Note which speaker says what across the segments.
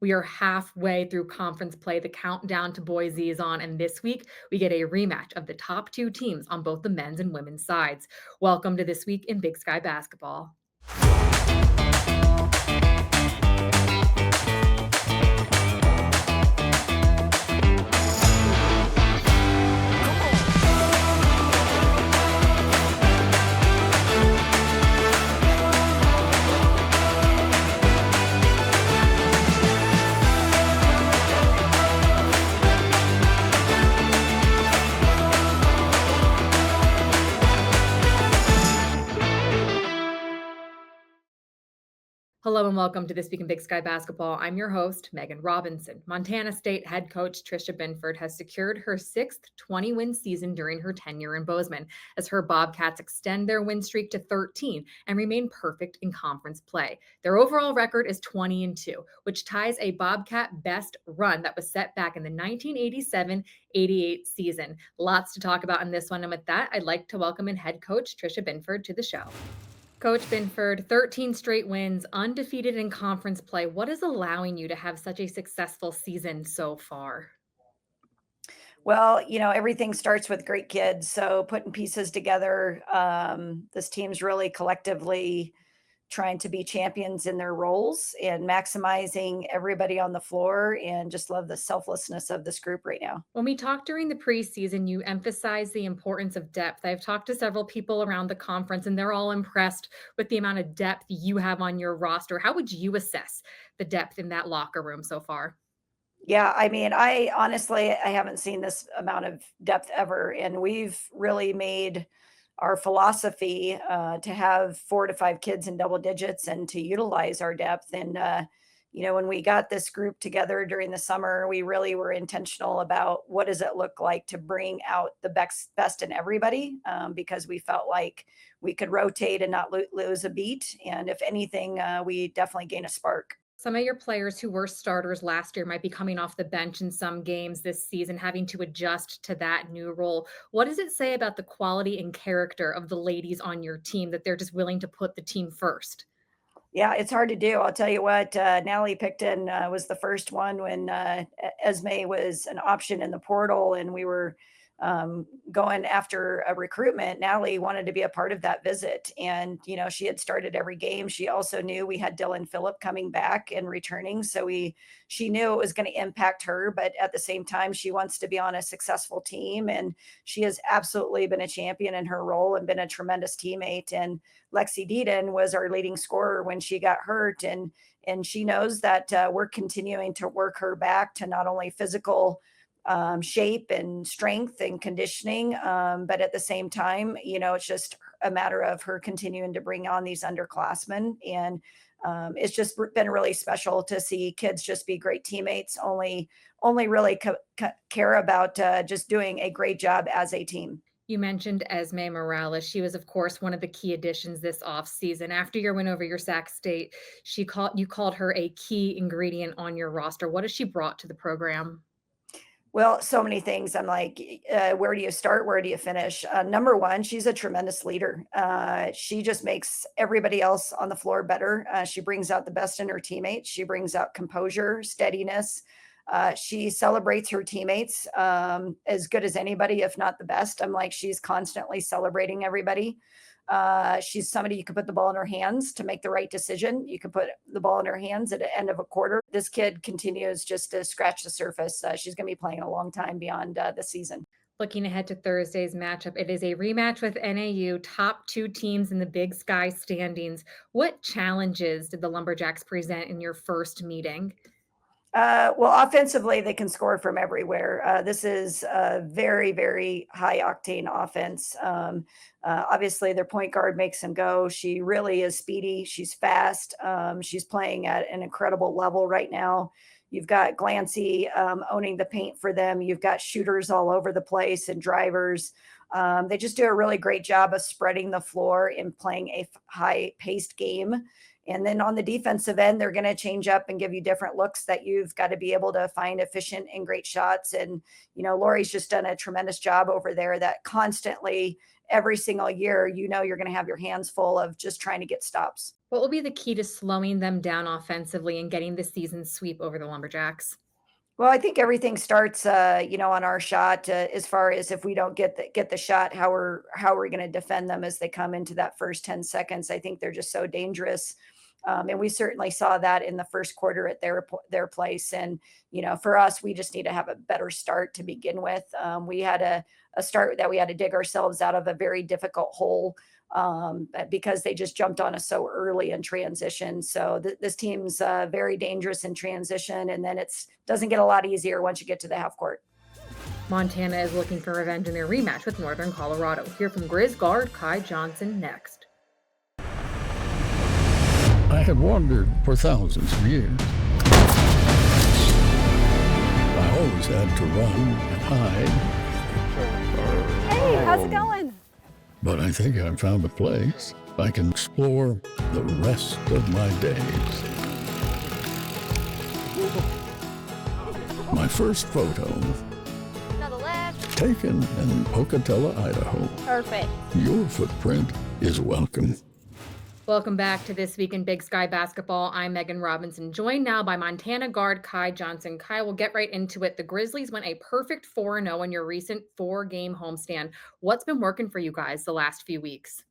Speaker 1: We are halfway through conference play. The countdown to Boise is on, and this week we get a rematch of the top two teams on both the men's and women's sides. Welcome to This Week in Big Sky Basketball. Hello and welcome to This Week in Big Sky Basketball. I'm your host, Megan Robinson. Montana State head coach Tricia Binford has secured her sixth 20-win season during her tenure in Bozeman as her Bobcats extend their win streak to 13 and remain perfect in conference play. Their overall record is 20-2, which ties a Bobcat best run that was set back in the 1987-88 season. Lots to talk about in this one, and with that, I'd like to welcome in head coach Tricia Binford to the show. Coach Binford, 13 straight wins, undefeated in conference play. What is allowing you to have such a successful season so far?
Speaker 2: Well, everything starts with great kids. So putting pieces together, this team's really collectively trying to be champions in their roles and maximizing everybody on the floor, and just love the selflessness of this group right now.
Speaker 1: When we talked during the preseason, you emphasized the importance of depth. I've talked to several people around the conference, and they're all impressed with the amount of depth you have on your roster. How would you assess the depth in that locker room so far?
Speaker 2: Yeah, I mean, I honestly I haven't seen this amount of depth ever, and we've really made our philosophy to have 4 to 5 kids in double digits and to utilize our depth. And when we got this group together during the summer, we really were intentional about what does it look like to bring out the best in everybody, because we felt like we could rotate and not lose a beat, and if anything, we definitely gain a spark.
Speaker 1: Some of your players who were starters last year might be coming off the bench in some games this season, having to adjust to that new role. What does it say about the quality and character of the ladies on your team that they're just willing to put the team first?
Speaker 2: Yeah, it's hard to do. I'll tell you what, Natalie Picton was the first one when Esme was an option in the portal, and we were going after a recruitment. Natalie wanted to be a part of that visit. And, she had started every game. She also knew we had Dylan Phillip coming back and returning. So she knew it was going to impact her, but at the same time, she wants to be on a successful team. And she has absolutely been a champion in her role and been a tremendous teammate. And Lexi Deedon was our leading scorer when she got hurt. And she knows that we're continuing to work her back to not only physical shape and strength and conditioning. But at the same time, it's just a matter of her continuing to bring on these underclassmen. And it's just been really special to see kids just be great teammates, only really care about just doing a great job as a team.
Speaker 1: You mentioned Esme Morales. She was, of course, one of the key additions this offseason. After your win over your Sac State, you called her a key ingredient on your roster. What has she brought to the program?
Speaker 2: Well, so many things. I'm like, where do you start? Where do you finish? Number one, she's a tremendous leader. She just makes everybody else on the floor better. She brings out the best in her teammates. She brings out composure, steadiness. She celebrates her teammates as good as anybody, if not the best. I'm like, she's constantly celebrating everybody. She's somebody you can put the ball in her hands to make the right decision. You can put the ball in her hands at the end of a quarter. This kid continues just to scratch the surface. She's going to be playing a long time beyond the season.
Speaker 1: Looking ahead to Thursday's matchup, it is a rematch with NAU, top two teams in the Big Sky standings. What challenges did the Lumberjacks present in your first meeting?
Speaker 2: Well, offensively, they can score from everywhere. This is a very, very high octane offense. Obviously, their point guard makes them go. She really is speedy. She's fast. She's playing at an incredible level right now. You've got Glancy owning the paint for them. You've got shooters all over the place and drivers. They just do a really great job of spreading the floor and playing a high-paced game. And then on the defensive end, they're going to change up and give you different looks that you've got to be able to find efficient and great shots. And, Lori's just done a tremendous job over there that constantly every single year, you know, you're going to have your hands full of just trying to get stops.
Speaker 1: What will be the key to slowing them down offensively and getting the season sweep over the Lumberjacks?
Speaker 2: Well, I think everything starts, you know, on our shot. As far as if we don't get the shot, how are we going to defend them as they come into that first 10 seconds? I think they're just so dangerous, and we certainly saw that in the first quarter at their place. And you know, for us, we just need to have a better start to begin with. We had a start that we had to dig ourselves out of a very difficult hole, because they just jumped on us so early in transition. So this team's very dangerous in transition, and then it's doesn't get a lot easier once you get to the half court.
Speaker 1: Montana is looking for revenge in their rematch with Northern Colorado. Hear from Grizz guard Kai Johnson next.
Speaker 3: I had wandered for thousands of years. I always had to run and hide.
Speaker 4: Hey, how's it going?
Speaker 3: But I think I found a place I can explore the rest of my days. My first photo,
Speaker 4: Another left.
Speaker 3: taken in Pocatello, Idaho.
Speaker 4: Perfect.
Speaker 3: Your footprint is welcome.
Speaker 1: Welcome back to This Week in Big Sky Basketball. I'm Megan Robinson, joined now by Montana guard Kai Johnson. Kai, we'll get right into it. The Grizzlies went a perfect 4-0 in your recent 4-game homestand. What's been working for you guys the last few weeks?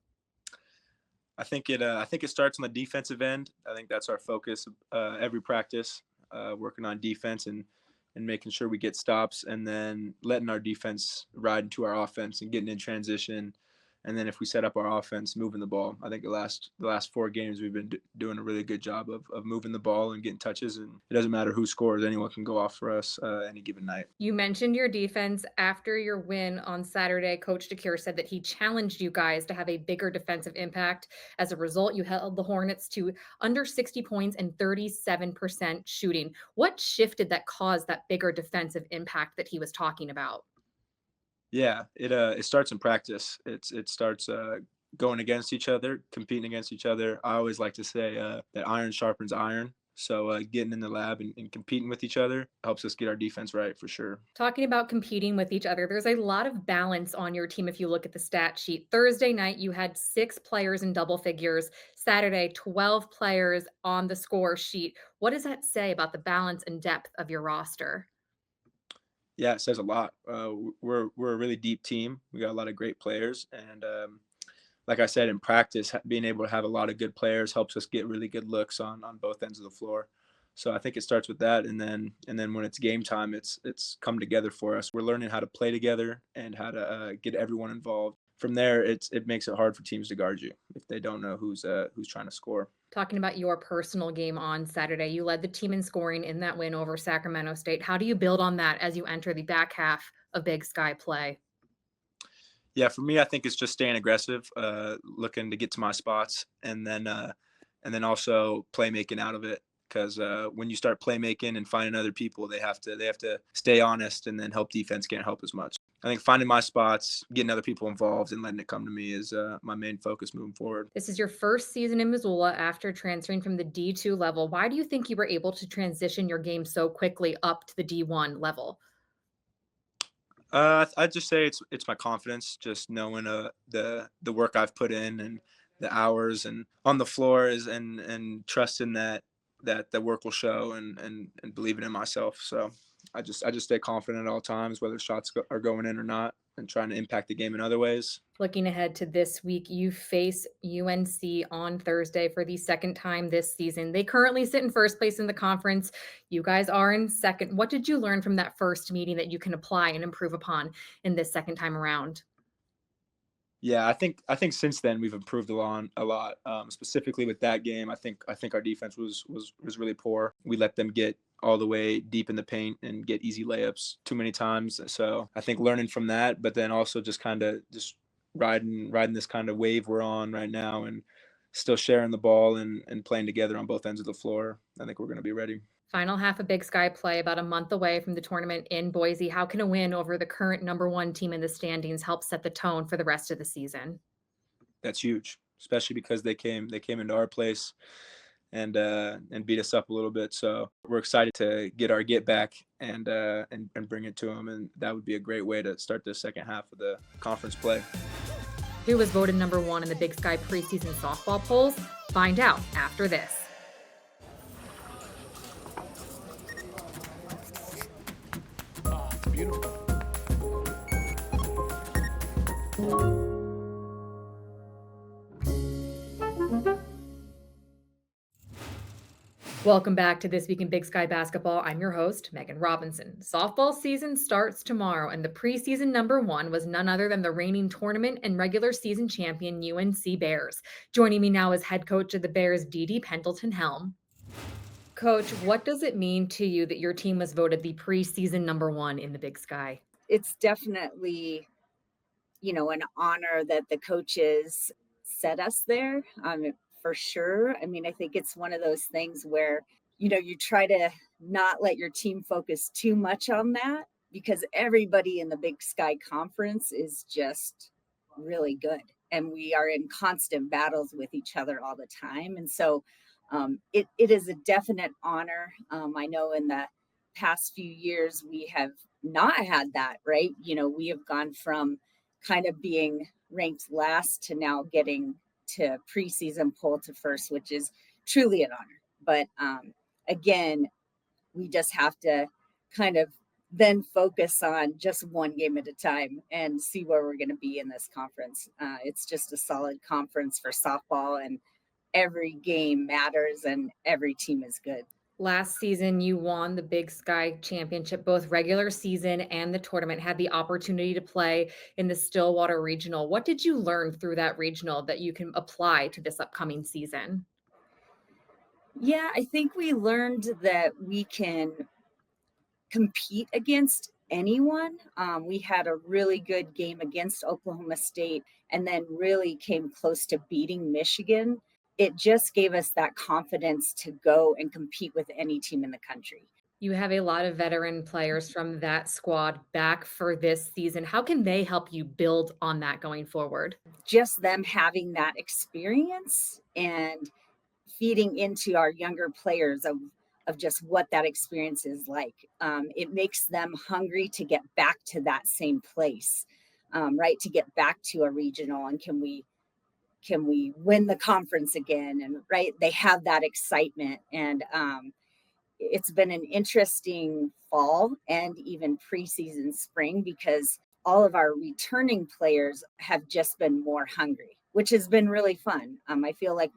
Speaker 5: I think it starts on the defensive end. I think that's our focus every practice, working on defense and making sure we get stops, and then letting our defense ride into our offense and getting in transition. And then if we set up our offense, moving the ball. I think the last 4 games we've been doing a really good job of moving the ball and getting touches. And it doesn't matter who scores; anyone can go off for us any given night.
Speaker 1: You mentioned your defense. After your win on Saturday, Coach DeCure said that he challenged you guys to have a bigger defensive impact. As a result, you held the Hornets to under 60 points and 37% shooting. What shifted that caused that bigger defensive impact that he was talking about?
Speaker 5: Yeah, it starts in practice. It starts going against each other, competing against each other. I always like to say that iron sharpens iron. So getting in the lab and competing with each other helps us get our defense right for sure.
Speaker 1: Talking about competing with each other, there's a lot of balance on your team if you look at the stat sheet. Thursday night, you had 6 players in double figures. Saturday, 12 players on the score sheet. What does that say about the balance and depth of your roster?
Speaker 5: Yeah, it says a lot. We're a really deep team. We got a lot of great players, and like I said, in practice, being able to have a lot of good players helps us get really good looks on both ends of the floor. So I think it starts with that, and then when it's game time, it's come together for us. We're learning how to play together and how to get everyone involved. From there, it makes it hard for teams to guard you if they don't know who's trying to score.
Speaker 1: Talking about your personal game on Saturday, you led the team in scoring in that win over Sacramento State. How do you build on that as you enter the back half of Big Sky play?
Speaker 5: Yeah, for me, I think it's just staying aggressive, looking to get to my spots, and then also playmaking out of it. Because when you start playmaking and finding other people, they have to stay honest, and then help defense can't help as much. I think finding my spots, getting other people involved, and letting it come to me is my main focus moving forward.
Speaker 1: This is your first season in Missoula after transferring from the D2 level. Why do you think you were able to transition your game so quickly up to the D1 level?
Speaker 5: I'd just say it's my confidence, just knowing the work I've put in and the hours and on the floor and trusting that the work will show and believing in myself. So I just stay confident at all times, whether shots are going in or not, and trying to impact the game in other ways.
Speaker 1: Looking ahead to this week, you face UNC on Thursday for the second time this season. They currently sit in first place in the conference. You guys are in second. What did you learn from that first meeting that you can apply and improve upon in this second time around?
Speaker 5: Yeah, I think since then we've improved a lot. Specifically with that game, I think our defense was really poor. We let them get all the way deep in the paint and get easy layups too many times. So I think learning from that, but then also just riding this kind of wave we're on right now, and still sharing the ball and playing together on both ends of the floor. I think we're going to be ready.
Speaker 1: Final half of Big Sky play, about a month away from the tournament in Boise. How can a win over the current #1 team in the standings help set the tone for the rest of the season?
Speaker 5: That's huge, especially because they came into our place and beat us up a little bit. So we're excited to get our get back and bring it to them, and that would be a great way to start the second half of the conference play.
Speaker 1: Who was voted number 1 in the Big Sky preseason softball polls? Find out after this.
Speaker 3: Beautiful.
Speaker 1: Welcome back to This Week in Big Sky Basketball. I'm your host, Megan Robinson. Softball season starts tomorrow, and the preseason number 1 was none other than the reigning tournament and regular season champion UNC Bears. Joining me now is head coach of the Bears, Dee Pendleton-Helm. Coach, what does it mean to you that your team was voted the preseason number 1 in the Big Sky?
Speaker 6: It's definitely, an honor that the coaches set us there, for sure. I mean, I think it's one of those things where, you try to not let your team focus too much on that because everybody in the Big Sky Conference is just really good. And we are in constant battles with each other all the time. And so it is a definite honor. I know in the past few years, we have not had that, right? We have gone from kind of being ranked last to now getting to preseason poll to first, which is truly an honor. But again, we just have to kind of then focus on just one game at a time and see where we're going to be in this conference. It's just a solid conference for softball, and every game matters and every team is good.
Speaker 1: Last season, you won the Big Sky Championship, both regular season and the tournament, had the opportunity to play in the Stillwater Regional. What did you learn through that regional that you can apply to this upcoming season?
Speaker 6: Yeah, I think we learned that we can compete against anyone. We had a really good game against Oklahoma State and then really came close to beating Michigan. It just gave us that confidence to go and compete with any team in the country.
Speaker 1: You have a lot of veteran players from that squad back for this season. How can they help you build on that going forward?
Speaker 6: Just them having that experience and feeding into our younger players of just what that experience is like. It makes them hungry to get back to that same place, right? To get back to a regional, and can we win the conference again? And right, they have that excitement. And it's been an interesting fall and even preseason spring because all of our returning players have just been more hungry, which has been really fun. I feel like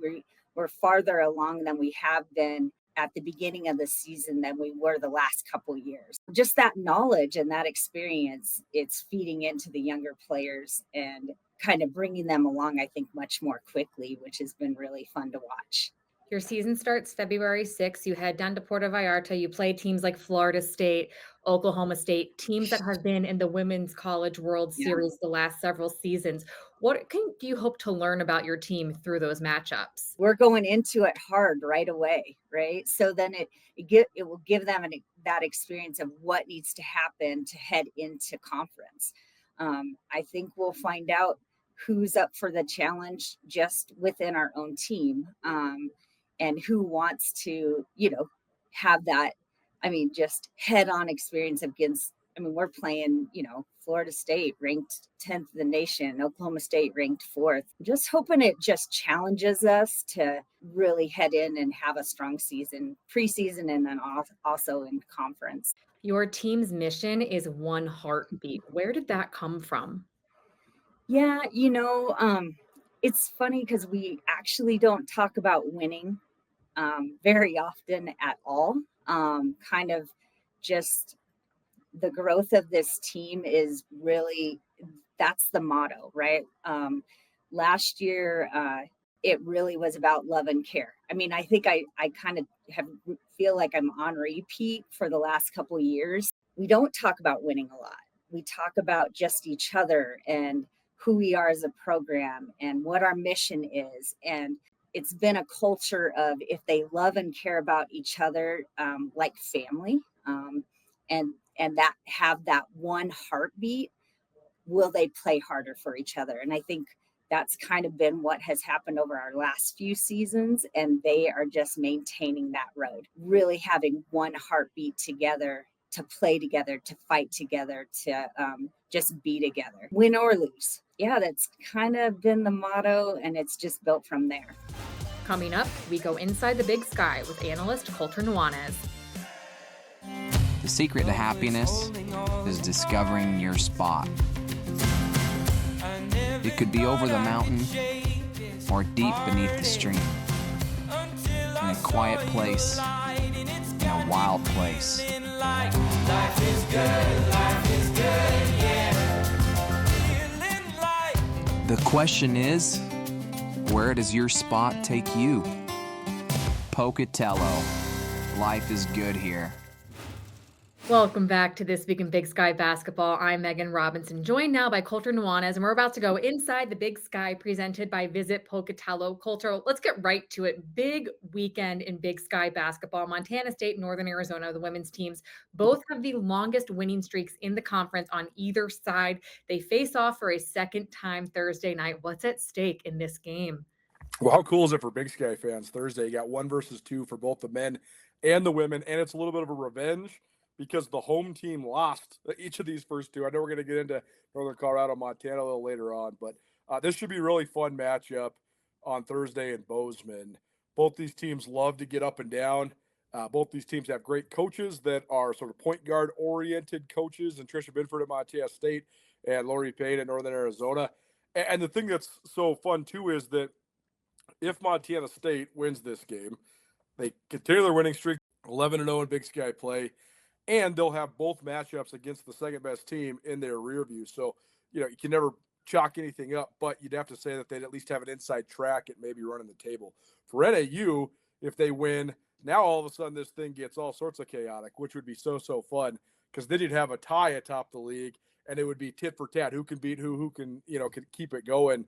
Speaker 6: we're farther along than we have been at the beginning of the season than we were the last couple years. Just that knowledge and that experience, it's feeding into the younger players and kind of bringing them along, I think, much more quickly, which has been really fun to watch.
Speaker 1: Your season starts February 6th. You head down to Puerto Vallarta. You play teams like Florida State, Oklahoma State, teams that have been in the Women's College World Series the last several seasons. What do you hope to learn about your team through those matchups?
Speaker 6: We're going into it hard right away, right? So then it will give them that experience of what needs to happen to head into conference. I think we'll find out who's up for the challenge just within our own team. And who wants to, have that, just head-on experience against, we're playing, Florida State ranked 10th in the nation, Oklahoma State ranked 4th. Just hoping it just challenges us to really head in and have a strong season, preseason, and then also in conference.
Speaker 1: Your team's mission is one heartbeat. Where did that come from?
Speaker 6: Yeah, it's funny because we actually don't talk about winning very often at all. Kind of just the growth of this team is really, that's the motto, right? Last year, it really was about love and care. I think I kind of feel like I'm on repeat for the last couple of years. We don't talk about winning a lot. We talk about just each other and who we are as a program and what our mission is. And it's been a culture of if they love and care about each other like family and that have that one heartbeat, will they play harder for each other? And I think that's kind of been what has happened over our last few seasons. And they are just maintaining that road, really having one heartbeat together, to play together, to fight together, to just be together, win or lose. Yeah, that's kind of been the motto, and it's just built from there.
Speaker 1: Coming up, we go inside the big sky with analyst Colter Nuanez.
Speaker 7: The secret to happiness is discovering your spot. It could be over the mountain or deep beneath the stream, in a quiet place, in a wild place.
Speaker 8: Life is good, yeah.
Speaker 7: The question is, where does your spot take you? Pocatello. Life is good here.
Speaker 1: Welcome back to This Week in Big Sky Basketball. I'm Megan Robinson, joined now by Colter Nuanez, and we're about to go inside the big sky presented by Visit Pocatello. Colter, let's get right to it. Big weekend in Big Sky Basketball. Montana State, Northern Arizona, the women's teams, both have the longest winning streaks in the conference on either side. They face off for a second time Thursday night. What's at stake in this game?
Speaker 9: Well, how cool is it for Big Sky fans? Thursday, you got 1 versus 2 for both the men and the women, and it's a little bit of a revenge because the home team lost each of these first two. I know we're going to get into Northern Colorado, Montana a little later on, but this should be a really fun matchup on Thursday in Bozeman. Both these teams love to get up and down. Both these teams have great coaches that are sort of point guard oriented coaches, and Tricia Binford at Montana State and Lori Payne at Northern Arizona. And the thing that's so fun too is that if Montana State wins this game, they continue their winning streak, 11-0 in Big Sky play, and they'll have both matchups against the second-best team in their rear view. So, you can never chalk anything up, but you'd have to say that they'd at least have an inside track at maybe running the table. For NAU, if they win, now all of a sudden this thing gets all sorts of chaotic, which would be so fun, because then you'd have a tie atop the league, and it would be tit for tat. Who can beat who can keep it going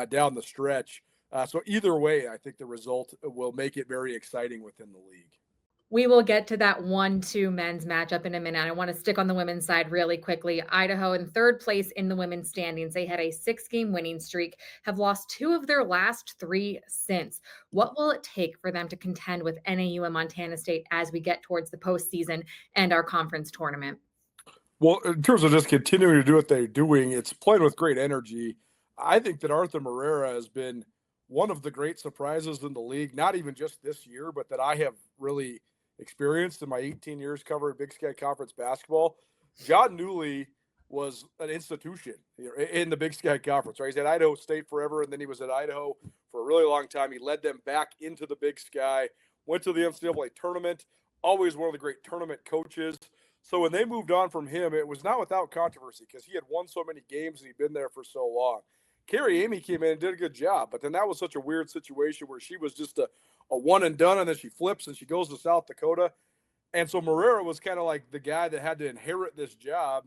Speaker 9: down the stretch. So either way, I think the result will make it very exciting within the league.
Speaker 1: We will get to that 1-2 men's matchup in a minute. I want to stick on the women's side really quickly. Idaho in third place in the women's standings. They had a 6-game winning streak, have lost 2 of their last 3 since. What will it take for them to contend with NAU and Montana State as we get towards the postseason and our conference tournament?
Speaker 9: Well, in terms of just continuing to do what they're doing, it's playing with great energy. I think that Arthur Morera has been one of the great surprises in the league, not even just this year, but that I have really experienced in my 18 years covering Big Sky Conference basketball. John Newley was an institution in the Big Sky Conference, right? He's at Idaho State forever, and then he was at Idaho for a really long time. He led them back into the Big Sky, went to the NCAA tournament, always one of the great tournament coaches. So when they moved on from him, it was not without controversy because he had won so many games and he'd been there for so long. Carrie Amy came in and did a good job, but then that was such a weird situation where she was just a one and done, and then she flips and she goes to South Dakota. And so Morera was kind of like the guy that had to inherit this job.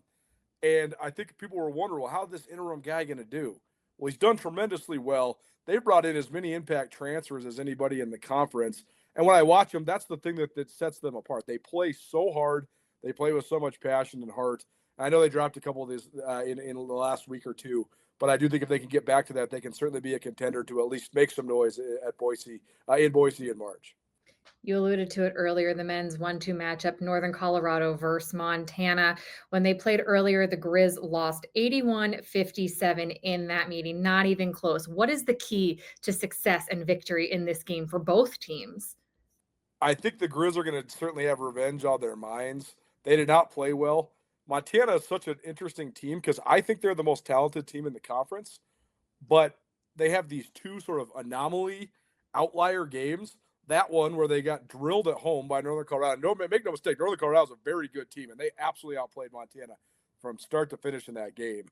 Speaker 9: And I think people were wondering, well, how's this interim guy going to do? Well, he's done tremendously well. They brought in as many impact transfers as anybody in the conference. And when I watch them, that's the thing that sets them apart. They play so hard. They play with so much passion and heart. I know they dropped a couple of these in the last week or two, but I do think if they can get back to that, they can certainly be a contender to at least make some noise at Boise, in Boise in March.
Speaker 1: You alluded to it earlier, the men's 1-2 matchup, Northern Colorado versus Montana. When they played earlier, the Grizz lost 81-57 in that meeting, not even close. What is the key to success and victory in this game for both teams?
Speaker 9: I think the Grizz are going to certainly have revenge on their minds. They did not play well. Montana is such an interesting team because I think they're the most talented team in the conference, but they have these two sort of anomaly outlier games. That one where they got drilled at home by Northern Colorado. Make no mistake, Northern Colorado is a very good team, and they absolutely outplayed Montana from start to finish in that game.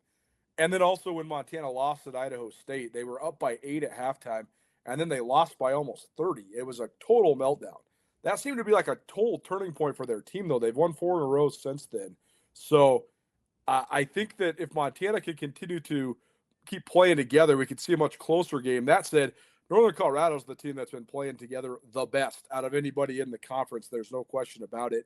Speaker 9: And then also when Montana lost at Idaho State, they were up by 8 at halftime, and then they lost by almost 30. It was a total meltdown. That seemed to be like a total turning point for their team, though. They've won 4 in a row since then. So I think that if Montana can continue to keep playing together, we could see a much closer game. That said, Northern Colorado is the team that's been playing together the best out of anybody in the conference. There's no question about it.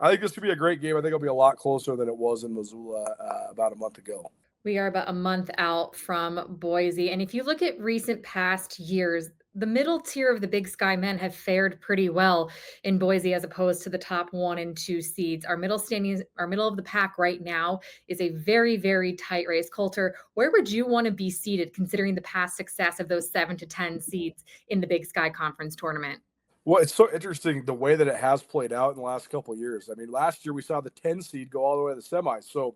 Speaker 9: I think this could be a great game. I think it'll be a lot closer than it was in Missoula about a month ago.
Speaker 1: We are about a month out from Boise. And if you look at recent past years, the middle tier of the Big Sky men have fared pretty well in Boise as opposed to the top 1 and 2 seeds. Our middle of the pack right now is a very, very tight race. Colter, where would you want to be seated considering the past success of those 7 to 10 seeds in the Big Sky Conference tournament?
Speaker 9: Well, it's so interesting the way that it has played out in the last couple of years. I mean, last year we saw the 10 seed go all the way to the semis. So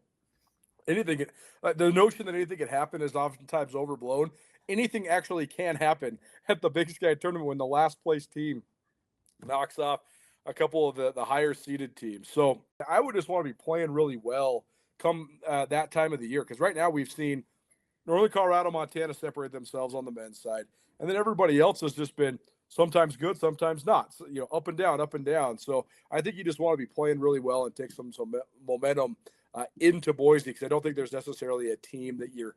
Speaker 9: anything, the notion that anything can happen is oftentimes overblown. Anything actually can happen at the Big Sky tournament when the last place team knocks off a couple of the higher seeded teams. So I would just want to be playing really well come that time of the year. Because right now we've seen Northern Colorado, Montana separate themselves on the men's side. And then everybody else has just been sometimes good, sometimes not. So, up and down, up and down. So I think you just want to be playing really well and take some momentum into Boise, because I don't think there's necessarily a team that you're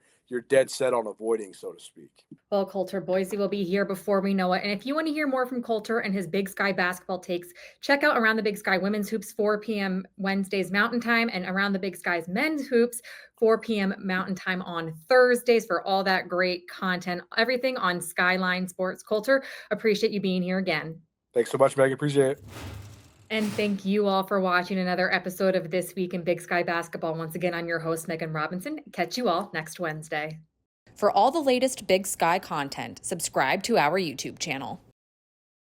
Speaker 9: dead set on avoiding, so to speak.
Speaker 1: Well, Colter, Boise will be here before we know it. And if you want to hear more from Colter and his Big Sky basketball takes, check out Around the Big Sky Women's Hoops, 4 p.m. Wednesdays Mountain Time, and Around the Big Sky's Men's Hoops, 4 p.m. Mountain Time on Thursdays for all that great content, everything on Skyline Sports. Colter, appreciate you being here again.
Speaker 9: Thanks so much, Meg. Appreciate it.
Speaker 1: And thank you all for watching another episode of This Week in Big Sky Basketball. Once again, I'm your host, Megan Robinson. Catch you all next Wednesday. For all the latest Big Sky content, subscribe to our YouTube channel.